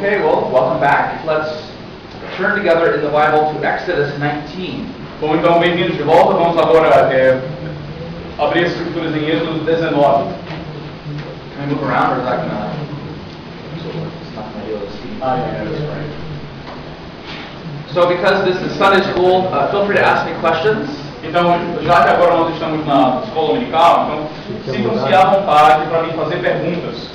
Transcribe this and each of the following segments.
Okay, well, welcome back. Let's turn together in the Bible to Exodus 19. Bom, então, bem-vindos de volta. Vamos agora abrir as escrituras em Êxodo 19. Can we move around, or is that gonna? It's not gonna be able to see. Yeah, that's right. So, because this is Sunday school, feel free to ask me questions. Então, já que agora nós estamos na escola dominical, então sintam-se à vontade para mim fazer perguntas.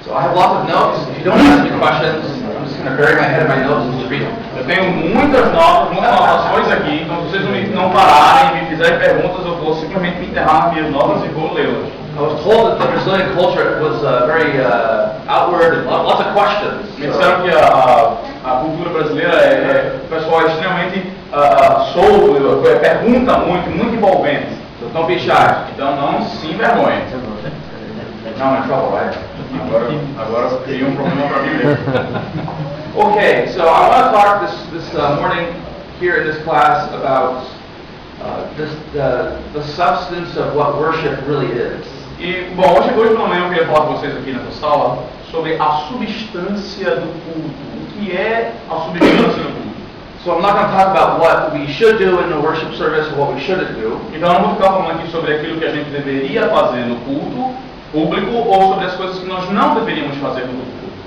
So I have lots of notes. If you don't ask me questions, I'm just going to bury my head in my notes and just read them. Eu tenho muitas notas, muitas anotações aqui, então se vocês não pararem e me fizerem perguntas, eu vou simplesmente me enterrar nas minhas notas e vou lê-las. I was told that the Brazilian culture was very outward and lots of questions. Me disseram que a cultura brasileira o pessoal é extremamente solto, pergunta muito envolvente. So don't be shy. Então não se envergonhe. Now I'm in trouble, right? Agora eu criei problema para mim mesmo. Okay, so I want to talk this morning here in this class about the substance of what worship really is. E, bom, hoje pela manhã eu queria falar com vocês aqui nessa sala sobre a substância do culto. O que é a substância do culto? So I'm not going to talk about what we should do in the worship service or what we shouldn't do. Então eu não vou ficar falando aqui sobre aquilo que a gente deveria fazer no culto público ou sobre as coisas que nós não deveríamos fazer no culto público.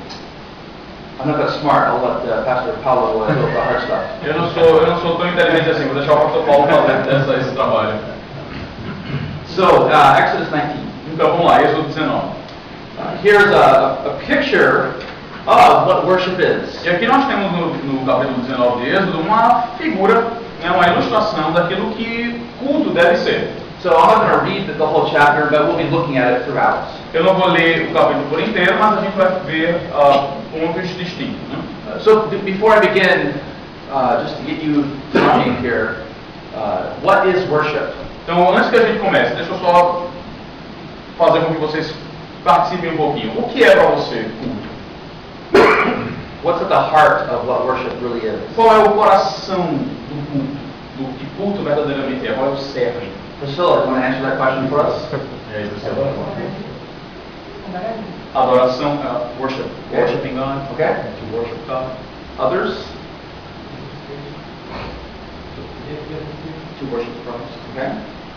I'm not that smart. I'll let Pastor Paulo do the hard stuff. Eu não sou tão inteligente assim. Vou deixar o pastor Paulo fazer esse trabalho. So Exodus 19. Então vamos lá, Êxodo 19. Here's a picture of what worship is. E aqui nós temos no capítulo 19 de Êxodo uma figura, uma ilustração daquilo que culto deve ser. So I'm not going to read the whole chapter, but we'll be looking at it throughout. Eu não vou ler o capítulo por inteiro, mas a gente vai ver pontos distintos. Né? So before I begin, just to get you talking here, what is worship? Então, antes que a gente comece, deixa eu só fazer com que vocês participem um pouquinho. O que é para você culto? What's at the heart of what worship really is? Qual é o coração do culto? Do que culto verdadeiramente é? Qual é o cerne? Priscilla, you want to answer that question for us? É isso, adoração, worship. Okay. Worshiping God. Okay. To worship God. Others? To worship Christ. Okay.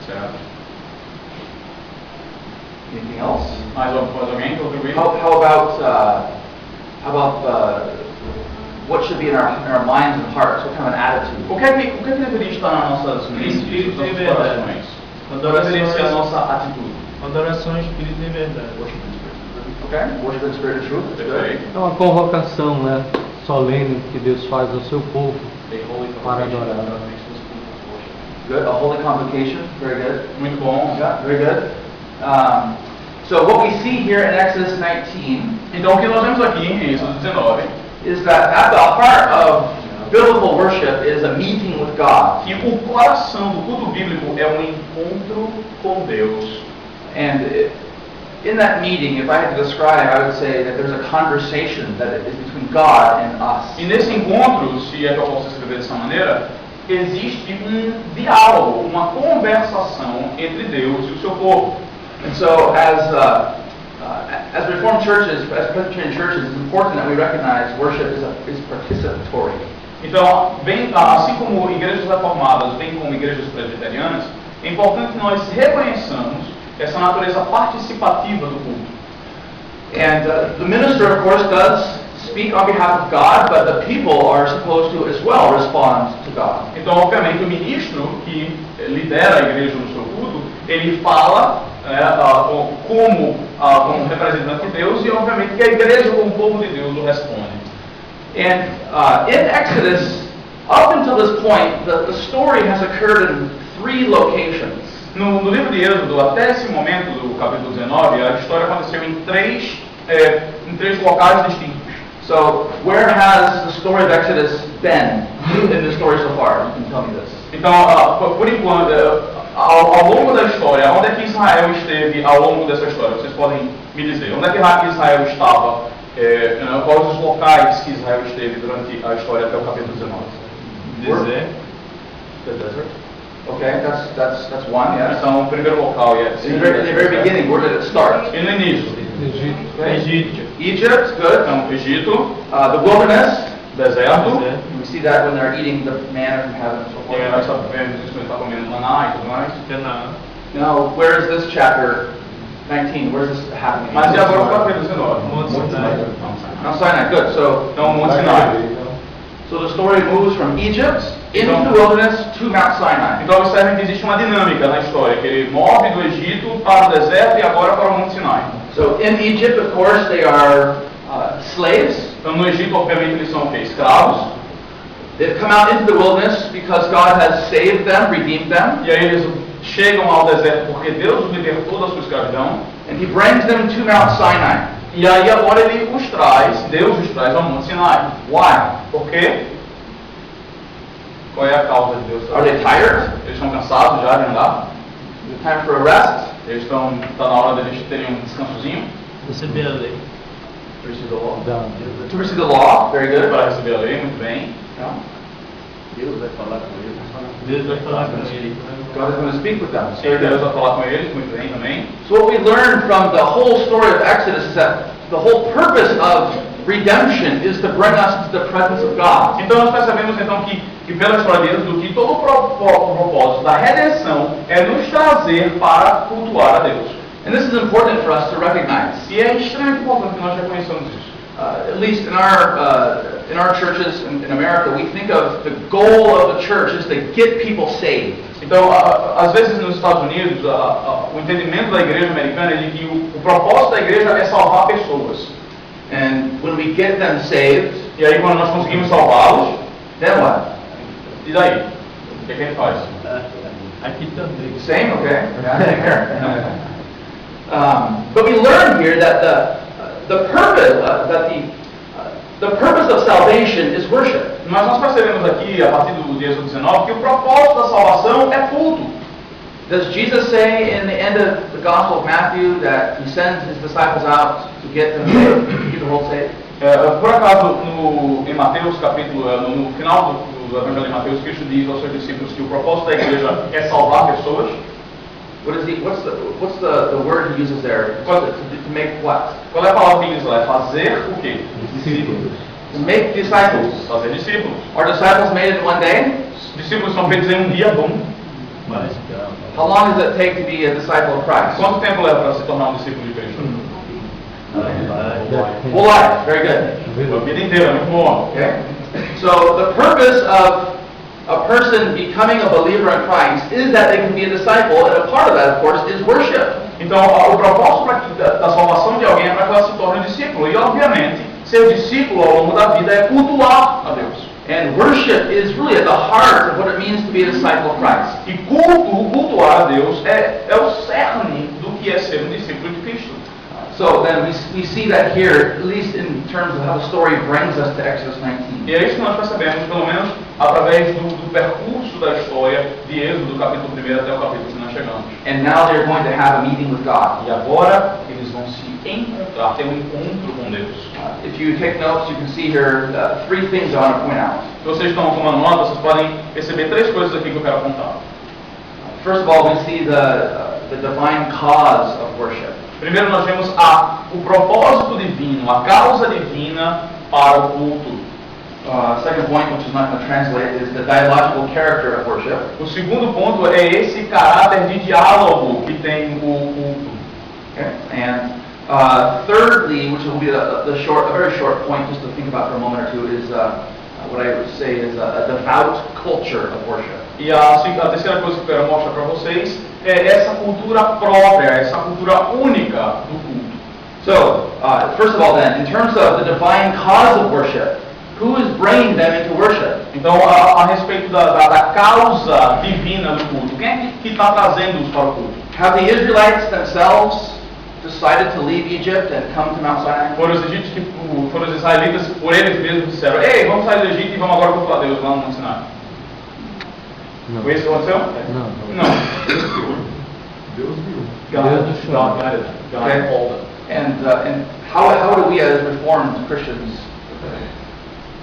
Certo. Anything else? Mais alguém que contribuir? How about what should be in our minds and hearts? What kind of an attitude? O que é que deveria estar nas nossas mentes, nos nossos corações? Qual deveria ser a nossa atitude? Adoração em espírito e verdade. Okay. Worship in spirit and truth. That's good. Perfeito. É uma convocação, né, solene que Deus faz ao seu povo para adorar. Good. A holy convocation. Very good. Muito bom. Yeah. Very good. So what we see here in Exodus 19 Então, o que nós vemos aqui em Êxodo 19 is that at the heart of biblical worship is a meeting with God. que o coração do culto bíblico é um encontro com Deus. And in that meeting, if I had to describe, I would say that there's a conversation that is between God and us. E nesse encontro, se é que eu posso escrever dessa maneira, existe um diálogo, uma conversação entre Deus e o seu povo. And so, as Reformed churches, as Presbyterian churches, it's important that we recognize worship is participatory. Então, assim como igrejas reformadas, bem como igrejas presbiterianas, é importante que nós reconheçamos essa natureza participativa do culto. And the minister, of course, does speak on behalf of God, but the people are supposed to as well respond to God. Então, obviamente, o ministro que lidera a igreja no seu culto, ele fala como representante de Deus e, obviamente, que a igreja, como povo de Deus, o responde. And in Exodus, up until this point, the story has occurred in 3 locations. No livro de Êxodo, até esse momento do capítulo 19, a história aconteceu em três locais distintos. So, where has the story of Exodus been in the story so far? You can tell me this. Então, por enquanto, ao longo da história, onde é que Israel esteve ao longo dessa história? Vocês podem me dizer, onde é que Israel estava? Quais os locais que Israel esteve durante a história até o capítulo 19? Deserto. The desert. Okay, that's one. Yes. Então, o primeiro local é In the very beginning, where did it start? E no início? Egito. Okay. Egito. Egypt, good. Então, Egito, The wilderness, deserto. we see that when they're eating the manna from heaven and so E aí nós forth. sabemos isso quando ele está comendo maná e tudo mais. Now, where is this chapter 19? Where is this happening? Mas e agora o capítulo 19? Monte Sinai. Mount Sinai, good. So, Então, Monte Sinai. so the story moves from Egypt into the wilderness to Mount Sinai. Então, observem que existe uma dinâmica na história, que ele move do Egito para o deserto e agora para o Monte Sinai. So in Egypt, of course, they are slaves. Então, no Egito, obviamente, eles são o quê? Escravos. They've come out into the wilderness because God has saved them, redeemed them, E aí eles chegam ao deserto porque Deus os libertou da sua escravidão. and He brings them to Mount Sinai. E aí agora ele os traz, Deus os traz ao Monte Sinai. Why? Por quê? Qual é a causa de Deus? Are they tired? Eles estão cansados já de andar? Is it time for a rest? Eles estão, está na hora deles terem um descansozinho Receber a lei. Da- To receive the law, very good. para receber a lei, muito bem. No? Deus vai falar com ele. God is going to speak with them. E aí Deus vai falar com eles, muito bem também. So what we learn from the whole story of Exodus is that the whole purpose of redemption is to bring us to the presence of God. Então nós percebemos então que pela história de Êxodo, que todo o propósito da redenção é nos trazer para cultuar a Deus. And this is important for us to recognize. E é extremamente importante que nós reconheçamos isso. At least in our churches in America, we think of the goal of the church is to get people saved. Então, às vezes nos Estados Unidos, o entendimento da igreja americana é de que o propósito da igreja é salvar pessoas. And when we get them saved, E aí quando nós conseguimos salvá-los, then what? e daí? O que a gente faz? Aqui também. Same, okay? Yeah, same here. But we learn here that the purpose of salvation is worship. Mas nós percebemos aqui, a partir do Êxodo 19, que o propósito da salvação é culto. Does Jesus say in the end of the Gospel of Matthew that He sends His disciples out to get them saved, to get the world saved? Por acaso, em Mateus capítulo, no final do Evangelho de Mateus, Cristo diz aos seus discípulos que o propósito da igreja é salvar pessoas? What's the word He uses there? To make what? Qual é a palavra que ele diz lá? É fazer o quê? Discípulos. To make disciples. Fazer discípulos. Are disciples made in one day? Os discípulos são feitos em um dia bom. How long does it take to be a disciple of Christ? Quanto tempo leva para se tornar um discípulo de Cristo? Whole life. Very good. A vida inteira, muito bom. Okay. So the purpose of a person becoming a believer in Christ is that they can be a disciple, and a part of that, of course, is worship. Então, o propósito da salvação de alguém é para que ela se torne um discípulo. E, obviamente, ser discípulo ao longo da vida é cultuar a Deus. And worship is really at the heart of what it means to be a disciple of Christ. E cultuar a Deus é o cerne do que é ser um discípulo de Cristo. So then we see that here, at least in terms of how the story brings us to Exodus 19. E é isso que nós percebemos, pelo menos através do percurso da história de Êxodo, do capítulo 1 até o capítulo que nós chegamos. And now they're going to have a meeting with God. E agora eles vão se encontrar, ter um encontro com Deus. If you take notes, you can see here three things I want to point out. Se vocês estão tomando nota, vocês podem perceber três coisas aqui que eu quero apontar. First of all, we see the divine cause of worship. Primeiro nós vemos o propósito divino, a causa divina para o culto. Second point, which is not going to translate, is the dialogical character of worship. O segundo ponto é esse caráter de diálogo que tem o culto. Okay. And thirdly, which will be a very short point, just to think about for a moment or two, is what I would say is a devout culture of worship. E a terceira coisa que eu quero mostrar para vocês é essa cultura própria, essa cultura única do culto. So, first of all then, in terms of the divine cause of worship, who is bringing them into worship? Então, a respeito da causa divina do culto, quem é que está trazendo-os para o culto? Have the Israelites themselves decided to leave Egypt and come to Mount Sinai? Foram os israelitas, por eles mesmos, disseram: ei, vamos sair do Egito e vamos agora cultuar Deus lá no Monte Sinai. Não. Foi isso que aconteceu? Não. Deus viu. Deus God guided. God Okay. called them. And how do we as Reformed Christians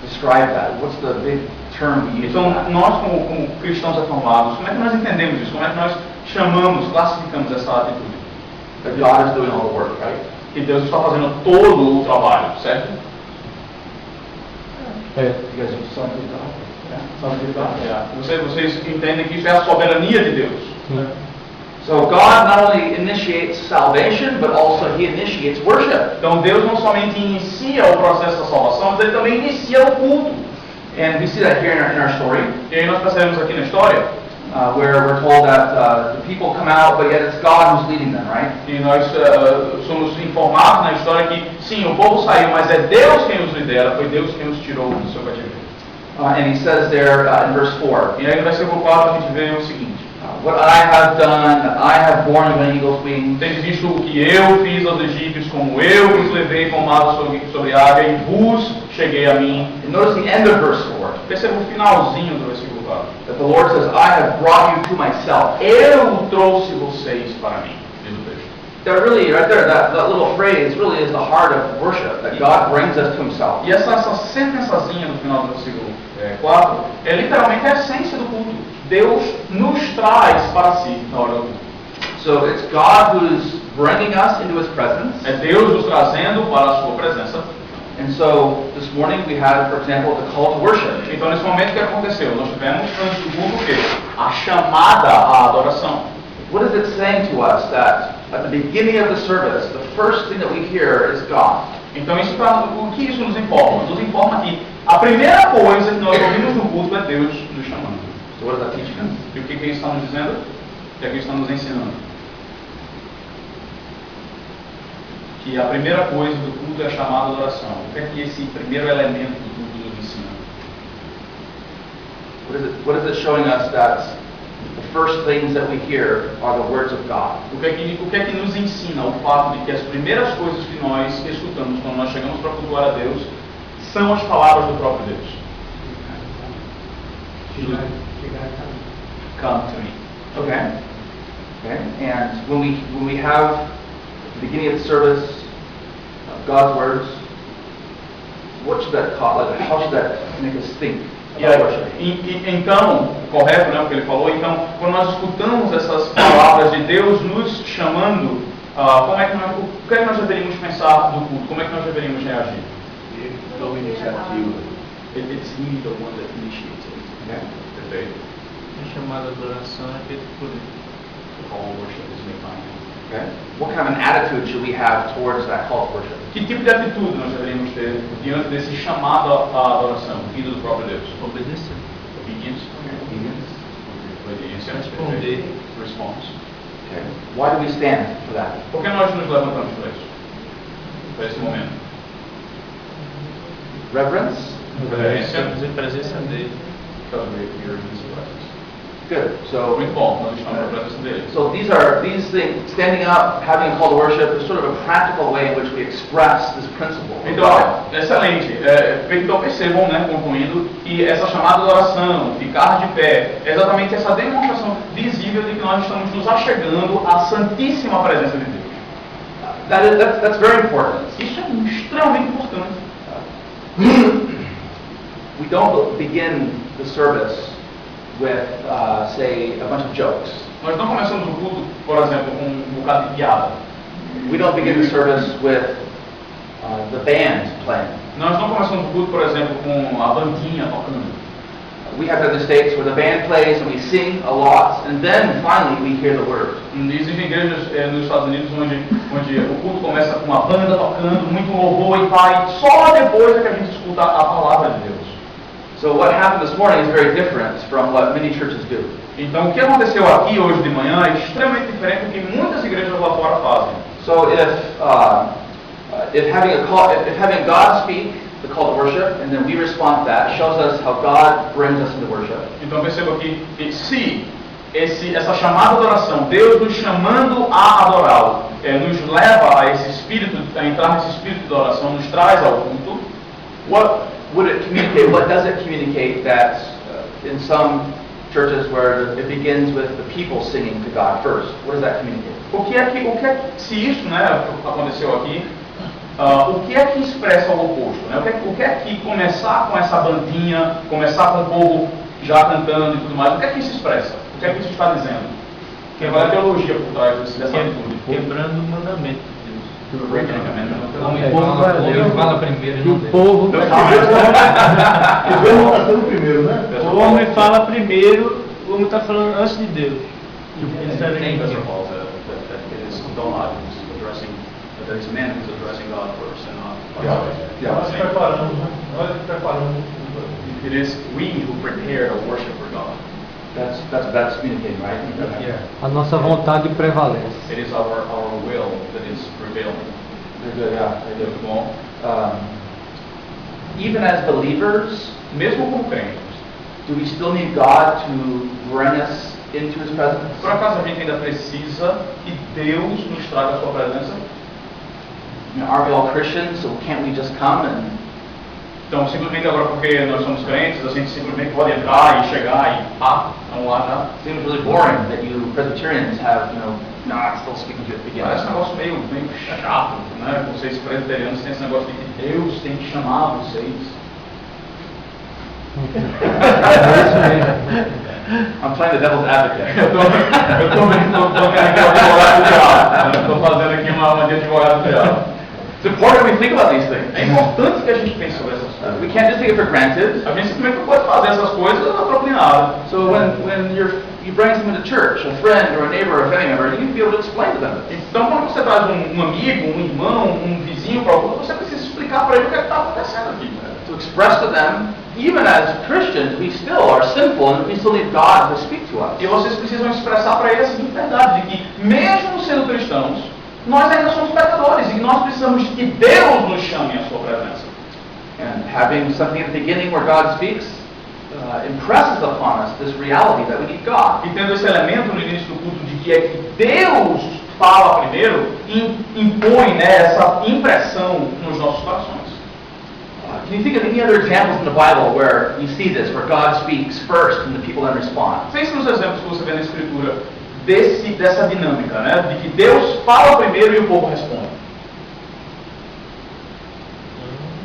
describe that? What's the big term we use for Então, that? nós como cristãos reformados, como é que nós entendemos isso? Como é que nós chamamos, classificamos essa atitude? That God is doing all the work, right? que Deus está fazendo todo o trabalho, certo? É. You guys are sons of God. Yeah, sons of God. Vocês entendem que isso é a soberania de Deus. Sim. So God not only initiates salvation, but also He initiates worship. Então Deus não somente inicia o processo da salvação, mas Ele também inicia o culto. And we see that here in our story, E aí nós percebemos aqui na história, where we're told that the people come out, but yet it's God who's leading them, right? e nós somos informados na história que sim, o povo saiu, mas é Deus quem os lidera, foi Deus quem os tirou do seu cativeiro. And He says there in verse 4, E aí no versículo 4 a gente vê o seguinte: what I have done, I have borne you on eagle's wings. Tendes visto o que eu fiz aos egípcios, como eu vos levei como asa sobre a águia, e vos cheguei a mim. And notice the end of verse 4. Perceba o finalzinho do versículo 4. That the Lord says, I have brought you to myself. Eu trouxe vocês para mim, diz o texto. That really, right there, that little phrase really is the heart of worship, that God brings us to Himself. E essa sentençazinha no final do versículo 4 é literalmente a essência do culto. Deus nos traz para si na hora do culto. So it's God who's bringing us into His presence. É Deus nos trazendo para a sua presença. And so this morning we had, for example, the call to worship. Então nesse momento o que aconteceu? Nós tivemos antes do culto o quê? A chamada à adoração. What is it saying to us that at the beginning of the service, the first thing that we hear is God? Então o que isso nos informa? Nos informa que a primeira coisa que nós ouvimos no culto é Deus nos chamando. So what does that teach us? E o que isso está nos dizendo? O que é que isso está nos ensinando? Que a primeira coisa do culto é a chamada à adoração. O que é que esse primeiro elemento do culto nos ensina? What is it showing us that the first things that we hear are the words of God? O que é que nos ensina o fato de que as primeiras coisas que nós escutamos quando nós chegamos para cultuar a Deus são as palavras do próprio Deus? Come to me. Okay. Okay. And when we have at the beginning of the service God's words, what should that cause? Like, how should that make us think about worship? Então, correto, né, o que ele falou? Então, quando nós escutamos essas palavras de Deus nos chamando, o que é que nós deveríamos pensar do culto? Como é que nós deveríamos reagir? It's He the one that initiates it. Okay. Perfeito. A chamada adoração é feita por Ele. All worship is made by Him. Okay. What kind of an attitude should we have towards that call to worship? Que tipo de atitude nós deveríamos ter diante desse chamado à adoração, vindo do próprio Deus? Obedecer. Obedience. Obedience. Obediência. Responder. Response. Okay. Why do we stand for that? Por que nós nos levantamos para isso? Para esse momento? Reverence? Reverência. Estamos em presença dele. Because we are in His presence. Good. So Muito bom, nós estamos na presença dele. So these things, standing up, having a call to worship, is sort of a practical way in which we express this principle of Então, God. excelente. Então percebam, né, concluindo, que essa chamada de oração, ficar de pé, é exatamente essa demonstração visível de que nós estamos nos achegando à santíssima presença de Deus. That's very important. Isso é extremamente importante. We don't begin the service with, say, a bunch of jokes. Nós não começamos o culto, por exemplo, com um bocado de piada. We don't begin the service with the band playing. Nós não começamos o culto, por exemplo, com a bandinha tocando. We have it in the States where the band plays and we sing a lot, and then finally we hear the word. Existem igrejas nos Estados Unidos onde o culto começa com uma banda tocando, muito louvor e pai, só depois é que a gente escuta a palavra de Deus. So what happened this morning is very different from what many churches do. Então, o que aconteceu aqui hoje de manhã é extremamente diferente do que muitas igrejas lá fora fazem. So if having God speak the call to worship and then we respond to that shows us how God brings us into worship. Então, perceba que se essa chamada de oração, Deus nos chamando a adorá-lo, nos leva a esse espírito, a entrar nesse espírito de oração, nos traz ao culto. What would it communicate? What does it communicate that in some churches where it begins with the people singing to God first? What does that communicate? Se isso, né, aconteceu aqui, o que é que expressa o oposto? Né? O que é que começar com essa bandinha, começar com o povo já cantando e tudo mais, o que é que isso expressa? O que é que isso está dizendo? Quem vai a teologia por trás dessa atitude? Quebrando o mandamento de Deus. To the breaking commandment. O povo fala primeiro e que não o deixa. povo O Deus está sendo primeiro, né? O homem fala primeiro, o homem está falando antes de Deus. Ele está Think, vendo. Pastor Paul, that it is God who's addressing, that there is a man who's addressing God first and not Nós preparamos, né? Nós preparamos. It is we who prepare the worship for God. That's communicating, right? a nossa vontade prevalece. It is our will that is prevailing. Very good, yeah, very good. Muito bom. Even as believers, Mesmo como crentes, do we still need God to bring us into His presence? por acaso a gente ainda precisa que Deus nos traga a sua presença? You know, are we all Christians, so can't we just come and Então, simplesmente agora porque nós somos crentes, a gente simplesmente pode entrar e chegar e vamos lá já. seems really boring that you Presbyterians have, not still speaking to it Parece um again. negócio meio chato, né? Vocês presbiterianos têm esse negócio de que Deus tem que chamar vocês. É isso mesmo. I'm playing the devil's advocate. Eu tô vendo aqui o advogado do diabo. Estou fazendo aqui uma de advogado do diabo. It's important we think about these things. É importante que a gente pense sobre essas coisas. We can't just take it for granted. A gente simplesmente não pode fazer essas coisas na troca de nada. So when you bring someone to church, a friend or a neighbor or a family member, you need to be able to explain to them. Então, quando você traz um amigo, um irmão, um vizinho para o você precisa explicar para ele o que está acontecendo aqui. To express to them, even as Christians, we still are sinful and we still need God to speak to us. E vocês precisam expressar para ele a seguinte verdade, de que mesmo sendo cristãos, nós ainda somos pecadores e nós precisamos que Deus nos chame à sua presença. And having something at the beginning where God speaks impresses upon us this reality that we need God. E tendo esse elemento no início do culto de que é que Deus fala primeiro, impõe, né, essa impressão nos nossos corações. Can you think of any other examples in the Bible where you see this, where God speaks first and the people then respond? Pense nos exemplos que você vê na Escritura dessa dinâmica, né, de que Deus fala primeiro e o povo responde.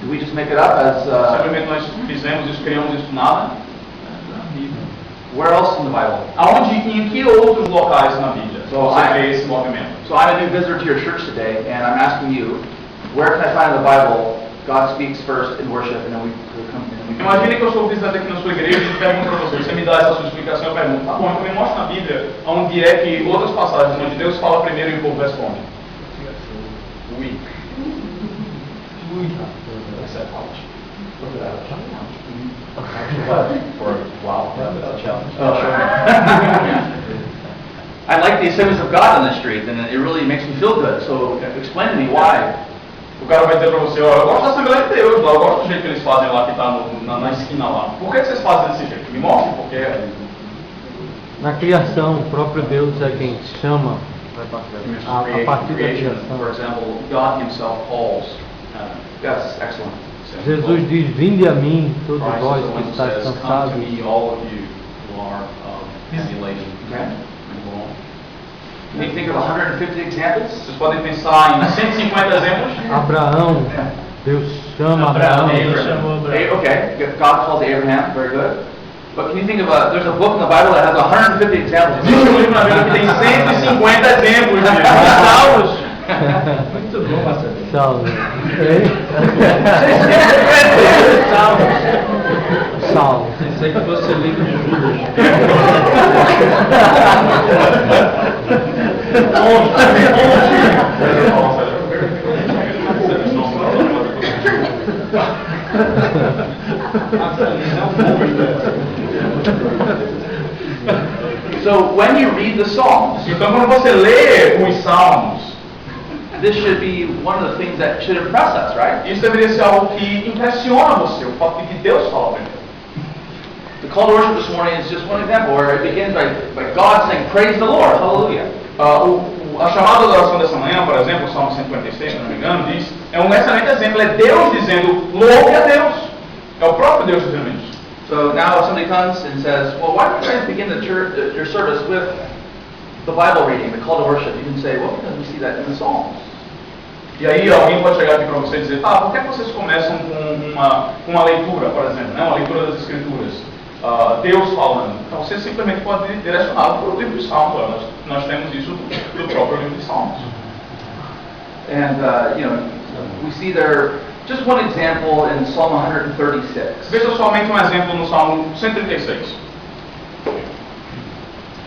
Do we just make it up as... Simplesmente nós fizemos isso, criamos isso do nada? where else in the Bible? Aonde e em que outros locais na Bíblia você vê esse movimento? So I'm a new visitor to your church today, and I'm asking you, where can I find in the Bible God speaks first in worship, and then we come and we Imagine que eu sou visitante aqui na sua igreja e pergunto para você, você me dá essa sua explicação, eu pergunto, tá bom, então me mostra na Bíblia onde é que outras passagens onde Deus fala primeiro e o povo responde. Oui. Essa é a parte. For wow, that's a challenge. Oh, sure. I like the assemblies of God on the street, and it really makes me feel good. So explain to me why. O cara vai dizer para você, olha, eu gosto da Assembleia de Deus, lá, eu gosto do jeito que eles fazem lá, que está na esquina lá. Por que vocês fazem desse jeito? Me mostre, porque... Na criação, o próprio Deus é quem chama a partir da creation, for criação. example, God himself calls. Yes, excellent. Jesus diz, vinde a mim, todos Christ vós is the one que who estáis says, come cansados. to me, all of you who are heavy laden. Okay. Muito bom. Can you think of 150 examples? Vocês podem pensar em 150 exemplos. Abraão, Deus chama Abraão. Deus chamou Abraão. Okay, God calls Abraham, very good. But can you think of there's a book in the Bible that has 150 examples. Existe um livro na Bíblia que tem 150 exemplos de salmos. Muito bom, pastor. Salve. Salmos. Salve. Pensei que fosse livro de Judas. So when you read the Psalms, Então, quando você lê os salmos, this should be one of the things that should impress us, right? isso deveria ser algo que impressiona você, o fato de que Deus fala primeiro. The call to worship this morning is just one example where it begins by God saying, praise the Lord, hallelujah. A chamada da oração dessa manhã, por exemplo, o Salmo 146, se não me engano, diz, é um excelente exemplo, é Deus dizendo, louve a Deus. É o próprio Deus dizendo isso. So now if somebody comes and says, well, why don't you guys begin your service with the Bible reading, the call to worship? You can say, well, because we see that in the Psalms. E aí alguém pode chegar aqui para você e dizer, tá, por que vocês começam com uma leitura, por exemplo, né, uma leitura das Escrituras? Deus falando. Então você simplesmente pode direcionar para o livro de Salmos. Nós temos isso do próprio livro de Salmos. And, we see there, just one example in Psalm 136. Veja somente um exemplo no Salmo 136.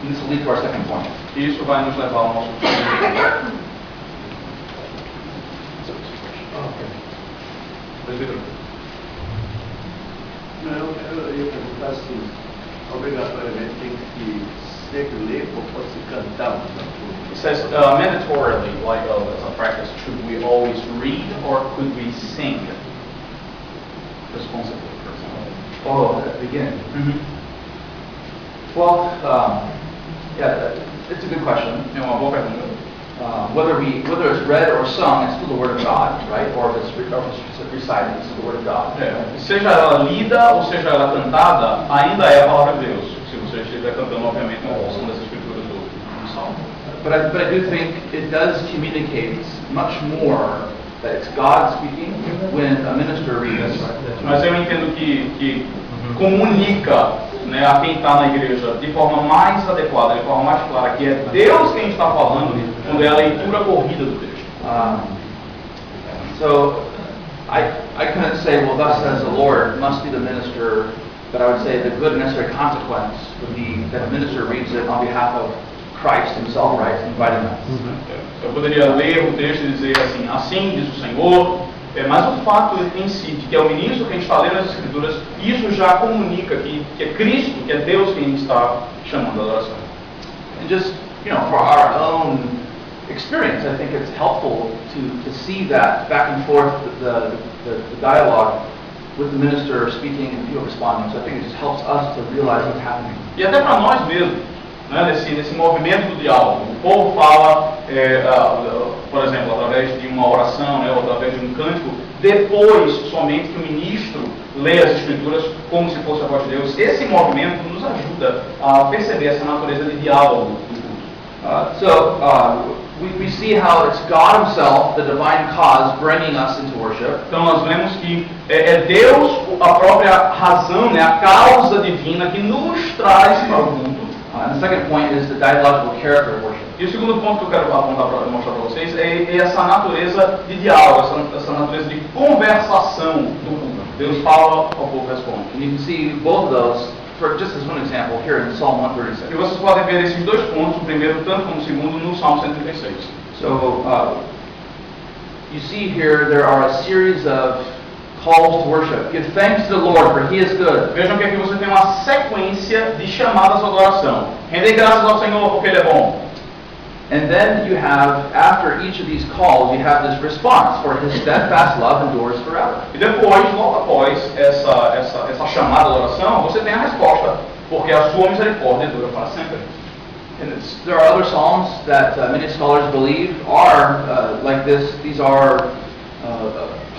And this will lead to our second point. E isso vai nos levar ao nosso segundo ponto. Não, eu ia perguntar se obrigatoriamente tem que ser ler ou pode se cantar na turma. It says mandatorily, like as a practice, should we always read or could we sing responsibly, for example? Oh, at the beginning. Well, it's a good question. É uma boa pergunta. Whether it's read or sung, it's still the Word of God, right? Or if it's recited, it's still the Word of God. Seja ela lida ou seja ela cantada, ainda é a palavra de Deus. Se você estiver cantando, obviamente, uma porção das escrituras do Salmo. But I do think it does communicate much more that it's God speaking when a minister reads. Mas eu entendo que comunica, né, a quem está na igreja de forma mais adequada, de forma mais clara, que é Deus quem está falando, quando é a leitura corrida do texto. So I couldn't say, well, thus says the Lord must be the minister, but I would say the good and necessary consequence would be that a minister reads it on behalf of Christ himself, right, inviting us. Eu poderia ler o texto e dizer assim, assim diz o Senhor, mas o fato em si de que é o ministro quem está lendo as escrituras, isso já comunica que é Cristo, que é Deus quem está chamando a adoração. And just, for our own experience, I think it's helpful to see that back and forth, the dialogue with the minister speaking and people responding. So I think it just helps us to realize what's happening. E até para nós mesmos, né, nesse movimento do diálogo, o povo fala, por exemplo, através de uma oração, né, ou através de um cântico, depois somente que o ministro lê as escrituras como se fosse a voz de Deus. Esse movimento nos ajuda a perceber essa natureza de diálogo do culto. We see how it's God himself, the divine cause, bringing us into worship. Então nós vemos que é Deus a própria razão, né, a causa divina que nos traz para o mundo. And the second point is the dialogical character of worship. E o segundo ponto que eu quero apontar para mostrar para vocês é essa natureza de diálogo, essa natureza de conversação do culto. Deus fala, o povo responde. And you can see both of those, for just as one example, here in Psalm E 136. vocês podem ver esses dois pontos, o primeiro tanto como o segundo, no Salmo 136. So you see here there are a series of calls to worship. Give thanks to the Lord, for He is good. Vejam que aqui você tem uma sequência de chamadas à adoração. Rendei graças ao Senhor porque Ele é bom. And then you have, after each of these calls, you have this response, for His steadfast love endures forever. E depois, logo após essa chamada à adoração, você tem a resposta, porque a sua misericórdia dura para sempre. And there are other psalms that many scholars believe are like this. These are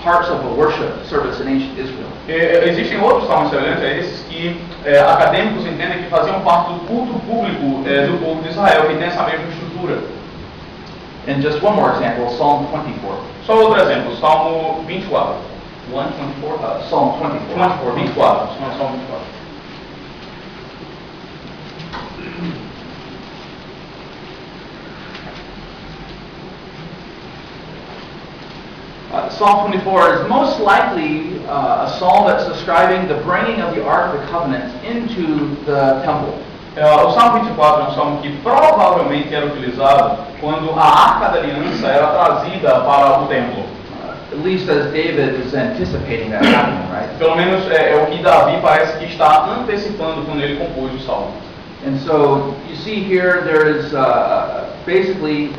parts of a worship service in ancient Israel. Existem outros salmos semelhantes a esses que acadêmicos entendem que faziam parte do culto público do povo de Israel, que tem essa mesma estrutura. And just one more example, Psalm 24. Só outro exemplo, Salmo 24. 124? Psalm 24. 24. Salmo 24. Psalm 24 is most likely a psalm that's describing the bringing of the Ark of the Covenant into the temple. O Salmo 24 é um salmo que provavelmente era utilizado quando a Arca da Aliança era trazida para o templo. At least as David is anticipating that happening, right? Pelo menos é o que Davi parece que está antecipando quando ele compôs o salmo. And so you see here there is basically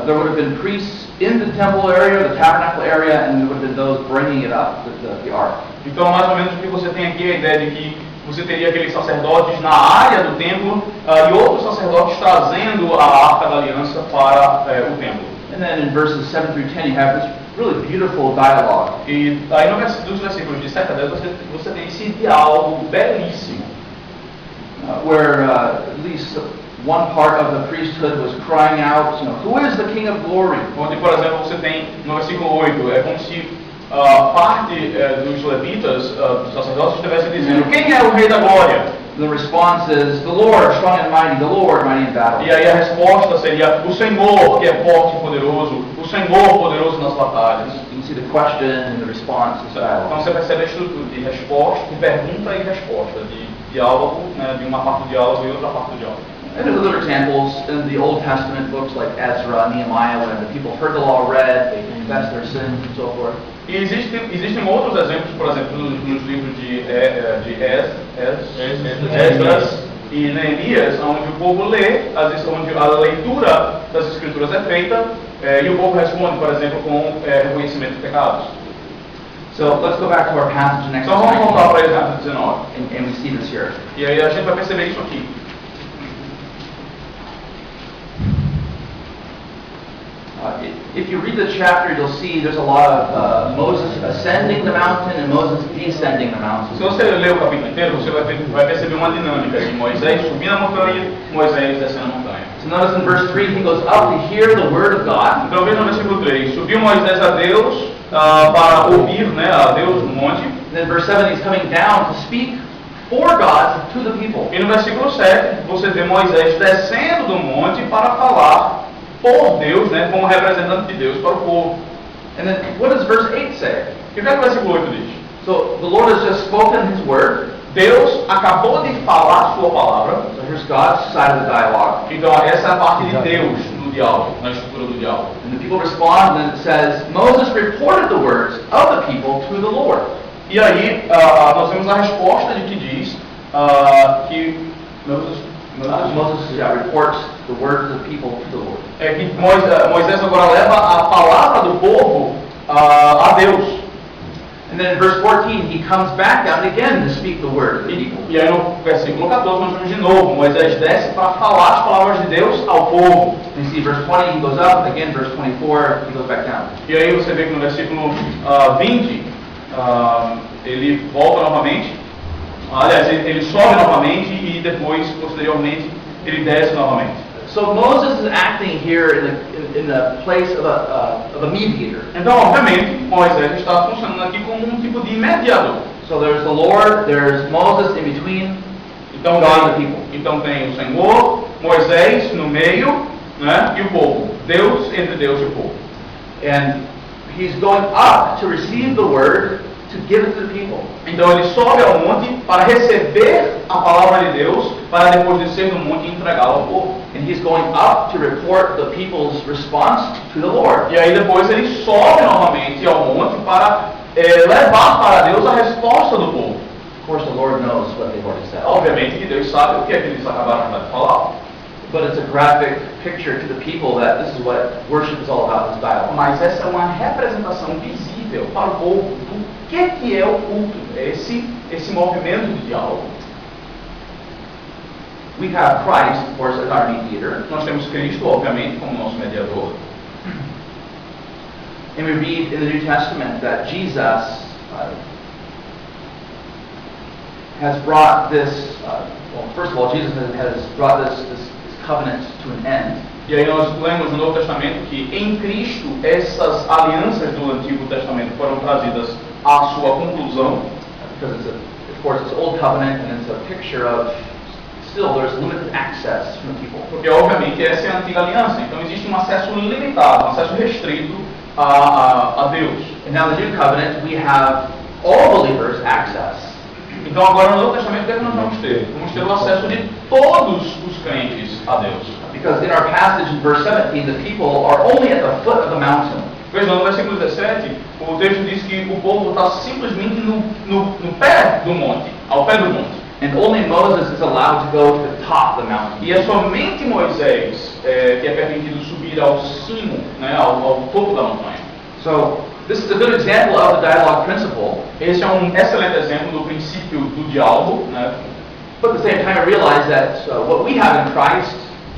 there would have been priests in the temple area, the tabernacle area, and there would have been those bringing it up, the ark. Então, mais ou menos o que você tem aqui é a ideia de que você teria aqueles sacerdotes na área do templo e outros sacerdotes trazendo a Arca da Aliança para o templo. And then in verses 7 through 10 you have this really beautiful dialogue. E aí dos versículos de 7 a 10 você tem esse diálogo belíssimo. Where at least one part of the priesthood was crying out, who is the King of Glory? Onde, por exemplo, você tem no versículo 8, é como se parte dos levitas, dos sacerdotes, estivesse dizendo, quem é o Rei da Glória? The response is, the Lord, strong and mighty, the Lord, mighty in battle. E aí a resposta seria: o Senhor, que é forte e poderoso, o Senhor poderoso nas batalhas. You can see the question and the response is Então battle. você percebe a estrutura de resposta, de pergunta e resposta, de diálogo, né, de uma parte do diálogo e outra parte do diálogo. And there's other examples in the Old Testament books like Ezra, Nehemiah, when the people heard the law read, they confessed their sins and so forth. E existem outros exemplos, por exemplo, nos livros de Esdras e Neemias, onde o povo lê, às vezes onde a leitura das escrituras é feita, e o povo responde, por exemplo, com reconhecimento de pecados. So let's go back to our passage in Então Exodus vamos voltar 19, para Exército 19. and we see this here. E aí a gente vai perceber isso aqui. If you read the chapter, you'll see there's a lot of Moses ascending the mountain and Moses descending the mountain. Se você ler o capítulo inteiro, você vai perceber uma dinâmica de Moisés subindo a montanha, Moisés descendo a montanha. So notice in verse 3, he goes up to hear the word of God. Então veja no versículo 3, subiu Moisés a Deus para ouvir, né, a Deus no monte. And then verse 7, he's coming down to speak for God to the people. E no versículo 7, você vê Moisés descendo do monte para falar por Deus, né, como representante de Deus para o povo. And then what does verse 8 say? E o que é que o versículo 8 diz? So the Lord has just spoken his word. Deus acabou de falar sua palavra. So here's God's side of the dialogue. Então essa é a parte de Deus no diálogo, na estrutura do diálogo. And the people respond, and it says, Moses reported the words of the people to the Lord. E aí nós temos a resposta de que diz que Moses reports the words of the people to the Lord. é que Moisés agora leva a palavra do povo a Deus. And then in verse 14, he comes back down again to speak the word to the people. E aí no versículo 14 nós vemos de novo, Moisés desce para falar as palavras de Deus ao povo. You see, verse 20, he goes up. Again, verse 24, he goes back down. E aí você vê que no versículo 20 ele volta novamente. Aliás, ele sobe novamente e depois, posteriormente, ele desce novamente. So Moses is acting here in the place of a mediator. Então, obviamente, Moisés está funcionando aqui como um tipo de mediador. So there's the Lord, there's Moses in between Então God and the people. tem o Senhor, Moisés no meio, né, e o povo. Deus entre Deus e o povo. And he's going up to receive the word, to give it to the people. Então ele sobe ao monte para receber a palavra de Deus, para depois descer no monte e entregá-la ao povo. And he's going up to report the people's response to the Lord. E aí depois ele sobe novamente ao monte para levar para Deus a resposta do povo. Of course, the Lord knows what they've already said. Obviamente que Deus sabe o que é que eles acabaram de falar. But it's a graphic picture to the people that this is what worship is all about, this dialogue. Mas essa é uma representação visível para o povo do que é o culto, esse movimento de diálogo. We have Christ, of course, as our mediator. Nós temos Cristo, obviamente, como nosso mediador. And we read in the New Testament that Jesus has brought this, well, first of all, Jesus has brought this covenant to an end. E aí nós lemos no Novo Testamento que em Cristo essas alianças do Antigo Testamento foram trazidas à sua conclusão. Because of course, it's Old Covenant, and it's a picture of still there's limited access from the people. Porque obviamente essa é a antiga aliança, então existe um acesso limitado, um acesso restrito a Deus. And now the New Covenant, we have all believers access. Então agora no Novo Testamento o que é que nós vamos ter? Vamos ter o acesso de todos os crentes a Deus. Because in our passage in verse 17, the people are only at the foot of the mountain. Veja, no versículo 17, o texto diz que o povo está simplesmente no pé do monte, ao pé do monte. And only Moses is allowed to go to the top of the mountain. E é somente Moisés que é permitido subir ao cimo, né, ao topo da montanha. So this is a good example of the dialogue principle. Esse é um excelente exemplo do princípio do diálogo, né? But at the same time, I realize that what we have in Christ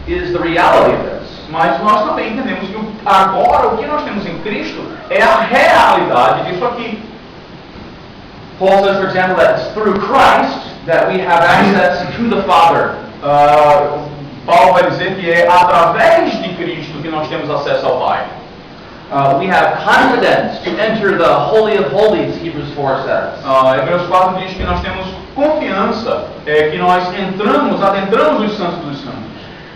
is the reality of this. Mas nós também entendemos que agora o que nós temos em Cristo é a realidade disso aqui. Paul says, for example, that it's through Christ that we have access to the Father. Paulo vai dizer que é através de Cristo que nós temos acesso ao Pai. We have confidence to enter the Holy of Holies, Hebrews 4 says. Hebreus 4 diz que nós temos confiança que nós adentramos os santos dos santos.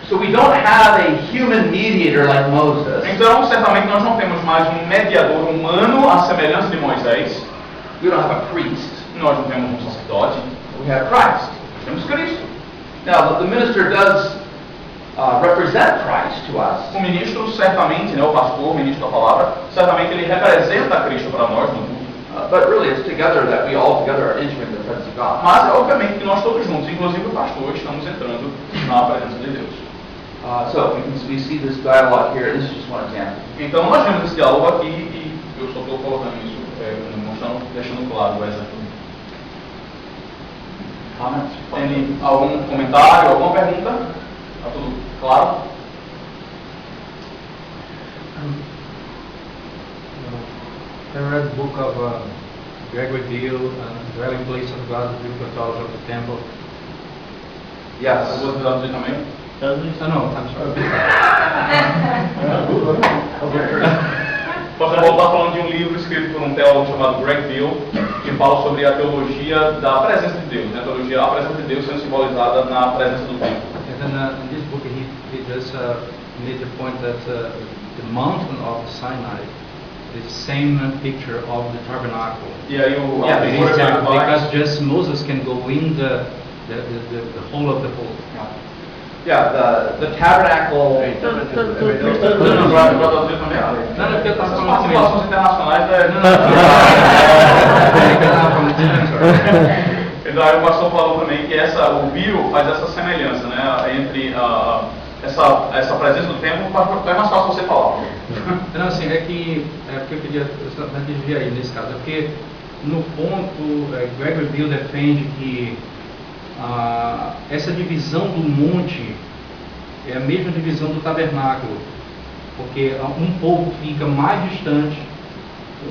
So we don't have a human mediator like Moses. Então, certamente nós não temos mais um mediador humano à semelhança de Moisés. We don't have a priest. Nós não temos um sacerdote. We have Christ. Nós temos Cristo. Now, the minister does represent Christ to us. O ministro, certamente, né, o pastor, o ministro da palavra, certamente ele representa Cristo para nós no mundo. But really, it's together that we all together are entering the presence of God. Mas, obviamente, que nós todos juntos, inclusive o pastor, estamos entrando na presença de Deus. So we see this dialogue here. This is just one example. Então, nós vemos esse diálogo aqui e eu só estou colocando isso, mostrando, deixando claro o exemplo. Comments? Tem algum comentário, alguma pergunta? Está tudo claro? I read the book of Gregory Deal, Dwelling Place of God, the Biblical Theology of the Temple. Yes. Eu vou traduzir também. No, I'm sorry. Pastor Paulo está falando de um livro escrito por um teólogo chamado Greg Deal, que fala sobre a teologia da presença de Deus, né? A teologia, a presença de Deus sendo simbolizada na presença do templo. And then in this book he just made the point that the mountain of Sinai is the same picture of the tabernacle. E aí o Yeah, autor it is, ele fala- Because just Moses can go in the whole of the hole. Yeah, the tabernacle. Vai traduzir também? Não, não, porque eu estava Essas falando participações internacionais Então, aí o pastor falou também que o Bill faz essa semelhança, né, entre essa presença do templo, é mais fácil você falar. Não, assim, é porque eu queria desviar aí nesse caso, é porque no ponto, Gregory Bill defende que essa divisão do monte é a mesma divisão do tabernáculo, porque um povo fica mais distante,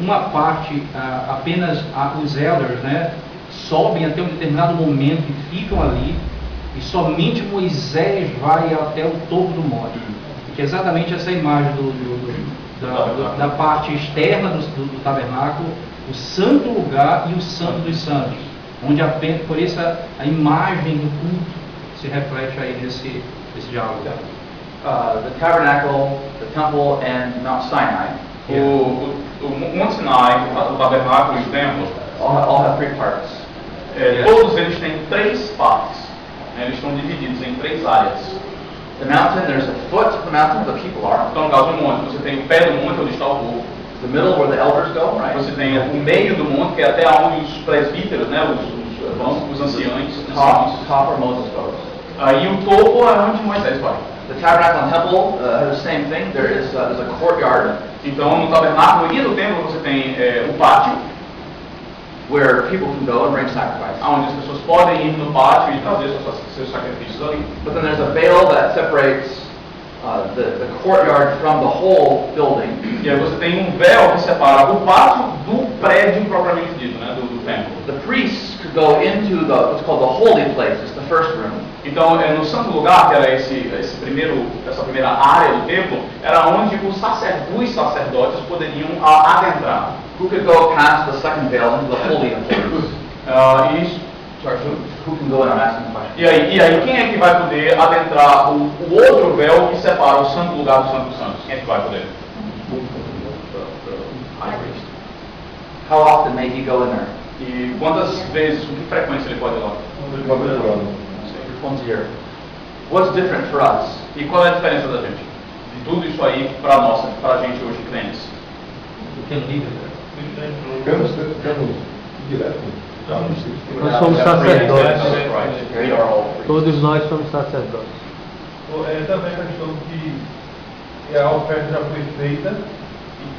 uma parte apenas os elders, né, sobem até um determinado momento e ficam ali, e somente Moisés vai até o topo do monte, que é exatamente essa imagem da parte externa do tabernáculo, o santo lugar e o santo dos santos, onde apenas por isso a imagem do culto se reflete aí nesse diálogo. The tabernacle, the temple, and Mount Sinai O Monte Sinai, o tabernáculo e o templo, all have three parts. todos eles têm três partes, né, eles estão divididos em três áreas. The mountain, there's a foot of the mountain where the people are. Então, no caso do monte, você tem o pé do monte onde está o povo. The middle where the elders go, right? Você tem o meio do monte, que é até onde os presbíteros, né, os anciões, Top where Moses goes. Aí o topo é onde Moisés vai. The tabernacle and temple have the same thing. There's a courtyard Então, no tabernáculo e no templo você tem o pátio, where people can go and bring sacrifice. onde as pessoas podem ir no pátio e trazer seus sacrifícios ali. But then there's a veil that separates the courtyard from the whole building. E aí você tem um véu que separa o pátio do prédio propriamente dito, né, do templo. The priests could go into what's called the holy place. It's the first room. Então, no santo lugar, que era essa primeira área do templo, era onde os sacerdotes poderiam adentrar. Who could go past the second veil into the holy of holies? Sorry, who can go in? I'm asking the question. E aí, quem é que vai poder adentrar o outro véu que separa o santo lugar do santo dos santos? Quem é que vai poder? How often may he go in there? E quantas vezes, com que frequência ele pode ir lá? Once a year. What's different for us? E qual é a diferença da gente? De tudo isso aí para a gente hoje, crentes? Do que livre. Ficamos direto. Nós somos sacerdotes. We are all priests. Todos nós somos sacerdotes. Também a questão que a oferta já foi feita e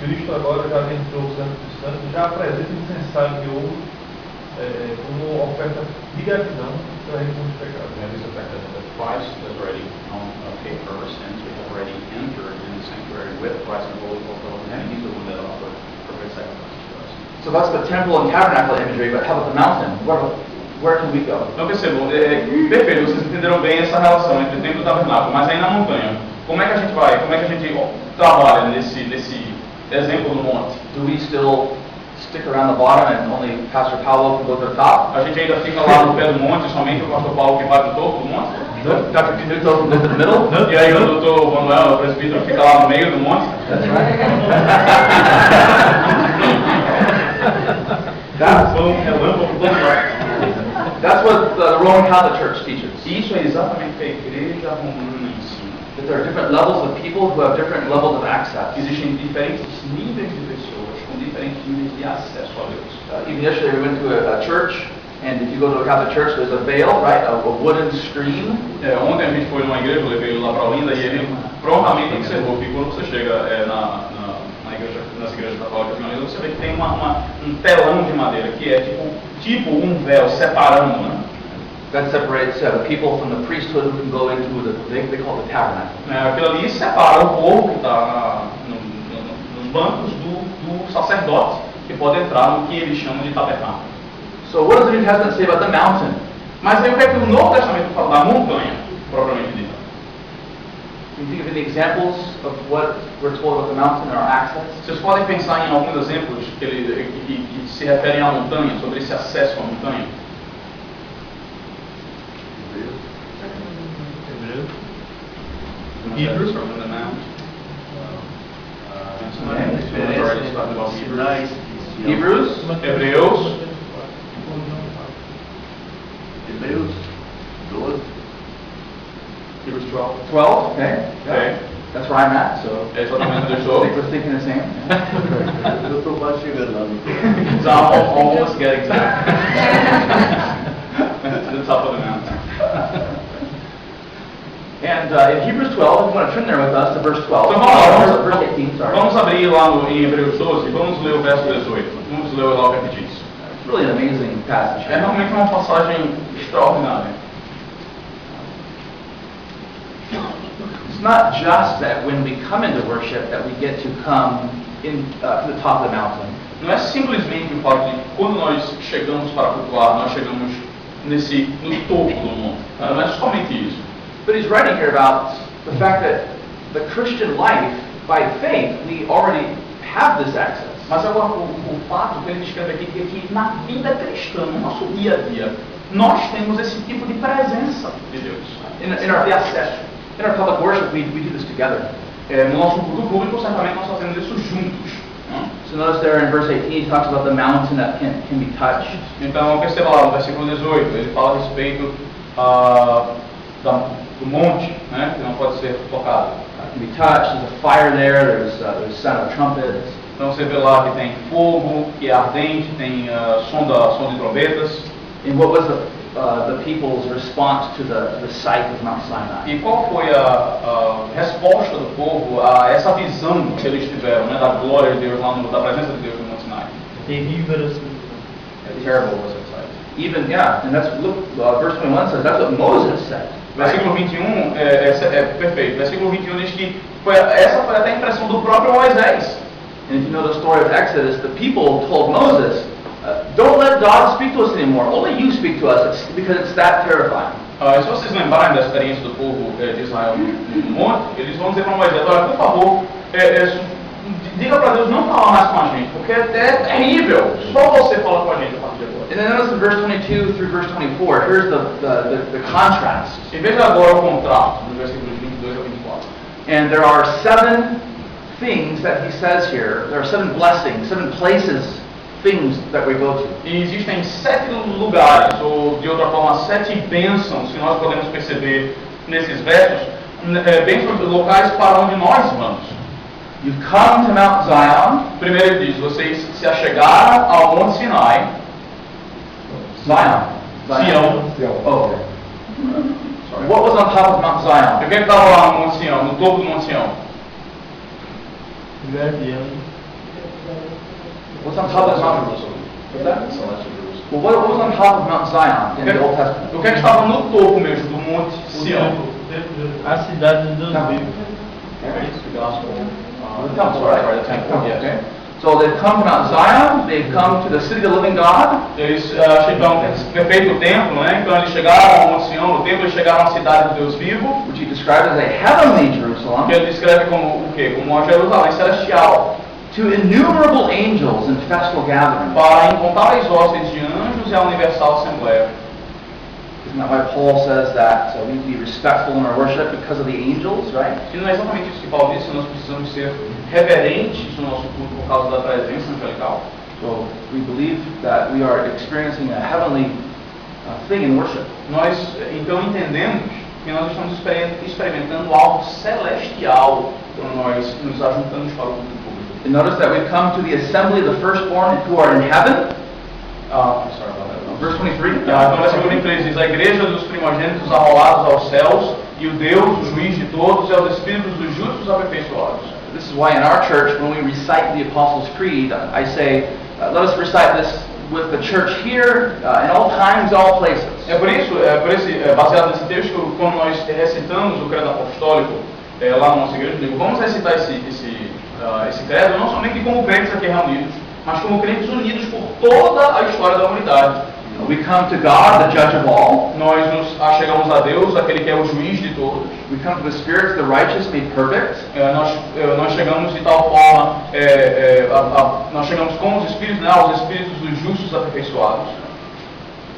Cristo agora já adentrou o Santo dos Santos, já apresenta o incensário de ouro como oferta de gratidão para a remissão dos pecados. We have this effect that Christ has already paid for our sins. We have already entered in the sanctuary with Christ and the Holy Ghost, and He's the one that offered perfect sacrifice to us. So that's the temple and tabernacle imagery, but how about the mountain? Where can we go? Então percebam, perfeito, vocês entenderam bem essa relação entre o templo e o tabernáculo, mas aí na montanha, como é que a gente vai, como é que a gente trabalha nesse exemplo do monte? Do we still stick around the bottom and only Pastor Paulo can go to the top. A gente ainda fica lá no pé do monte, somente o pastor Paulo que vai pro topo do monte. Dr. Canuto can go to the middle. E aí o doutor Manuel, o presbítero, fica lá no meio do monte. That's right. That's what the Roman Catholic Church teaches. Isso é exatamente o que a igreja romana ensina. That there are different levels of people who have different levels of access. Existem diferentes níveis de pessoas com diferentes níveis de acesso a Deus. Even yesterday we went to a church, and if you go to a Catholic church, there's a veil, right? A wooden screen. Ontem a gente foi numa igreja, eu levei ele lá para Olinda e ele prontamente observou que quando você chega nas igrejas católicas de Olinda, você vê que tem um telão de madeira que é tipo um véu separando, né? That separates the people from the priesthood who can go into they call it the tabernacle. Aquilo ali separa o povo que está nos bancos do sacerdote, que pode entrar no que eles chamam de tabernáculo. So what does the New Testament say about the mountain? Mas aí o que é que o Novo Testamento fala da montanha, propriamente dita? Can you think of any examples of what we're told about the mountain and our access? Vocês podem pensar em alguns exemplos que se referem à montanha, sobre esse acesso à montanha? Hebrews. From the mount. Sinais de Hebrews? Hebreus. Hebreus 12. Hebreus 12. 12, okay. Okay. That's where I'm at, so É exatamente onde eu I estou. think we're thinking the same. Eu estou quase chegando lá. So I'm almost getting to the top of the mountain. And in Hebrews 12, if you want to turn there with us to verse 12. Então vamos lá, Verse 18, sorry. vamos abrir lá em Hebreus 12 e vamos ler o verso 18. Vamos ler lá o que diz. It's really an amazing passage. É realmente uma passagem extraordinária. It's not just that when we come into worship that we get to come in to the top of the mountain. Não é simplesmente o fato de quando nós chegamos para cultuar, nós chegamos no topo do monte. Não é somente isso. But he's writing here about the fact that the Christian life, by faith, we already have this access. Mas agora o fato que ele descreve aqui é que na vida cristã, no nosso dia a dia, nós temos esse tipo de presença de Deus, de acesso. In our public worship, we do this together. No nosso culto público, certamente nós fazemos isso juntos. So notice there in verse 18, he talks about the mountain that can be touched. Então, perceba lá no versículo 18, ele fala a respeito do monte, né, que não pode ser tocado. Can be touched. There's a fire there. There's sound of trumpets. Então você vê lá que tem fogo, que é ardente, tem som de trombetas. And what was the people's response to the sight of Mount Sinai? E qual foi a resposta do povo a essa visão que eles tiveram, né, da glória de Deus, da presença de Deus no Monte Sinai? Terrível. Terrible was that sight. Even and that's look. Verse 21 says that's what Moses said. Versículo 21 é perfeito. Versículo 21 diz que essa foi até a impressão do próprio Moisés. And if you know the story of Exodus, the people told Moses, "Don't let God speak to us anymore. Only you speak to us, because it's that terrifying." Se vocês lembrarem da experiência do povo de Israel no monte, eles vão dizer para Moisés: olha, por favor, diga para Deus não falar mais com a gente, porque é terrível. Só você fala com a gente a partir de agora. And then notice in verse 22 through verse 24. Here's the contrast. E veja agora o contraste dos versículos 22 a 24. And there are 7 things that he says here. There are 7 blessings, 7 places, things that we go to. E existem 7 lugares, ou de outra forma, 7 bênçãos, que nós podemos perceber nesses versos, bênçãos locais para onde nós vamos. You've come to Mount Zion. Primeiro ele diz: vocês se achegaram ao Monte Sinai. Zion. Sião. Oh, okay. What was on top of Mount Zion? E o que estava lá no Monte Sião, no topo do Monte Sião? Guardião. What's on top of Mount Well, what was on top of Mount Zion in the Old Testament? O que estava no topo mesmo do Monte Sião? A cidade dos vivos. Sorry, the temple, yes. Okay. So they've come to Mount Zion, they've come to the city of the living God. Eles chegam, perfeito o templo, né? Então eles chegaram ao Monte Sião, no templo eles chegaram à cidade de Deus vivo, Which he described as a heavenly Jerusalem, que ele descreve como o quê? Como uma Jerusalém celestial. to innumerable angels in festal gatherings. para incontáveis hostes de anjos e a universal assembleia. Isn't that why Paul says that we need to be respectful in our worship because of the angels, right? E não é exatamente isso que Paulo disse, nós precisamos ser reverentes no nosso culto por causa da presença angelical. So we believe that we are experiencing a heavenly thing in worship. Nós então entendemos que nós estamos experimentando algo celestial quando nós nos ajuntamos para o culto público. And notice that we've come to the assembly of the firstborn who are in heaven. Sorry about that. Verse 23. Então, versículo 23 diz: a igreja dos primogênitos arrolados aos céus, e o Deus, o juiz de todos, e aos espíritos dos justos aperfeiçoados. This is why in our church, when we recite the Apostles' Creed, I say, let us recite this with the church here, in all times, all places. É por isso, baseado nesse texto, quando nós recitamos o credo apostólico lá na nossa igreja, eu digo, vamos recitar esse credo não somente como crentes aqui reunidos, mas como crentes unidos por toda a história da humanidade. We come to God, the judge of all. Nós nos achegamos a Deus, aquele que é o juiz de todos. We come to the spirits, the righteous made perfect. Nós chegamos de tal forma, nós chegamos com os espíritos, né, aos espíritos dos justos aperfeiçoados.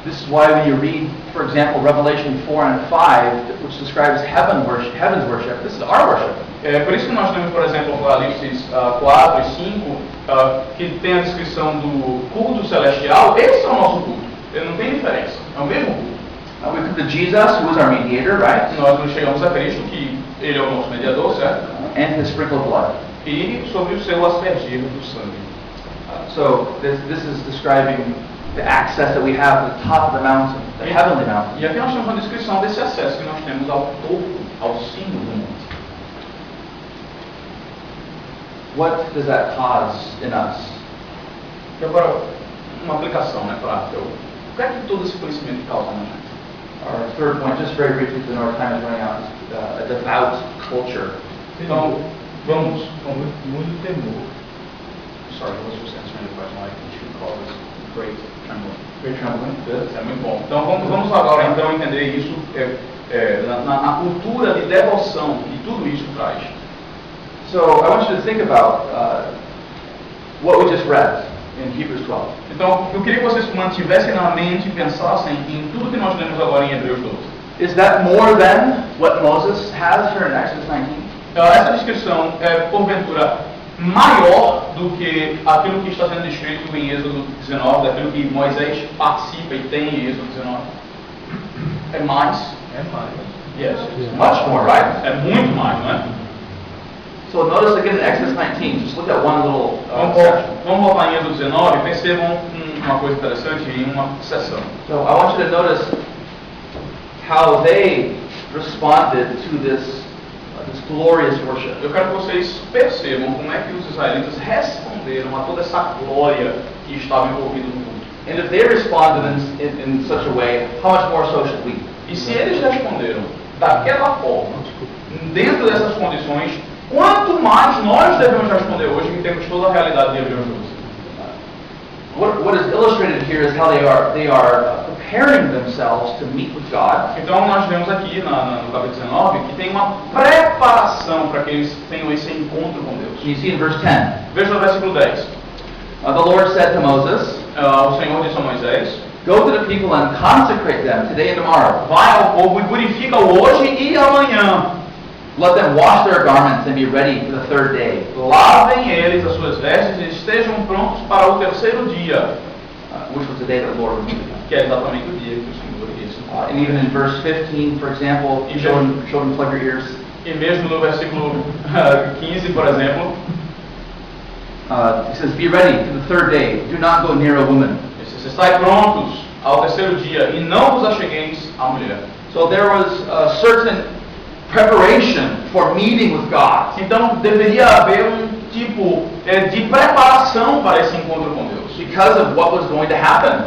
This is why when you read, for example, Revelation 4 and 5, which describes heaven's worship, this is our worship. É por isso que nós temos, por exemplo, Apocalipse 4 e 5, que tem a descrição do culto celestial. Esse é o nosso culto. Ele não tem diferença. É o mesmo culto. We come to Jesus, who is our mediator, right? Nós nos chegamos a Cristo, que Ele é o nosso mediador, certo? And His sprinkled blood. E sobre o seu aspergir do sangue. So this is describing the access that we have to the top of the mountain, the heavenly mountain. E aqui nós temos uma descrição desse acesso que nós temos ao topo, ao cimo do monte. What does that cause in us? E agora, uma aplicação, né, prática. O que é que todo esse conhecimento causa na gente? Our third point, just very briefly, because our time is running out, is a devout culture. Então, vamos. Muito temor. Sorry, I was just answering the question like we should call this great trembling. Great trembling. Good. É muito bom. Então vamos agora então entender isso na cultura de devoção que tudo isso traz. So I want you to think about what we just read in Hebrews 12. Então eu queria que vocês mantivessem na mente e pensassem em tudo que nós lemos agora em Hebreus 12. Is that more than what Moses has here in Exodus 19? Essa descrição é porventura maior do que aquilo que está sendo descrito em Êxodo 19, daquilo que Moisés participa e tem em Êxodo 19. É mais. É mais. Yes. Much more, right? É muito mais, não é? So notice again in Exodus 19, just look at one little Vamos voltar em Êxodo 19 e percebam uma coisa interessante em uma seção. So I want you to notice how they responded to this glorious worship. Eu quero que vocês percebam como é que os israelitas responderam a toda essa glória que estava envolvida no culto. And if they responded in such a way, how much more so should we? E se eles responderam daquela forma, dentro dessas condições, quanto mais nós devemos responder hoje que temos toda a realidade de Hebreus 12. What is illustrated here is how they are preparing themselves to meet with God. Então nós vemos aqui no capítulo 19 que tem uma preparação para que eles tenham esse encontro com Deus. You see in verse 10. Veja no versículo 10. The Lord said to Moses, O Senhor disse a Moisés: go to the people and consecrate them today and tomorrow. vai ao povo e purifica-o hoje e amanhã. Let them wash their garments and be ready for the third day. Lavem eles as suas vestes e estejam prontos para o terceiro dia, Which was the day that the Lord removed them. que é exatamente o dia que o Senhor disse. And even in verse 15, for example, children plug your ears. E mesmo no versículo 15, por exemplo, It says, be ready for the third day. Do not go near a woman. estai prontos ao terceiro dia e não vos achegueis à mulher. So there was a certain preparation for meeting with God. Então deveria haver tipo de preparação para esse encontro com Deus. Because of what was going to happen.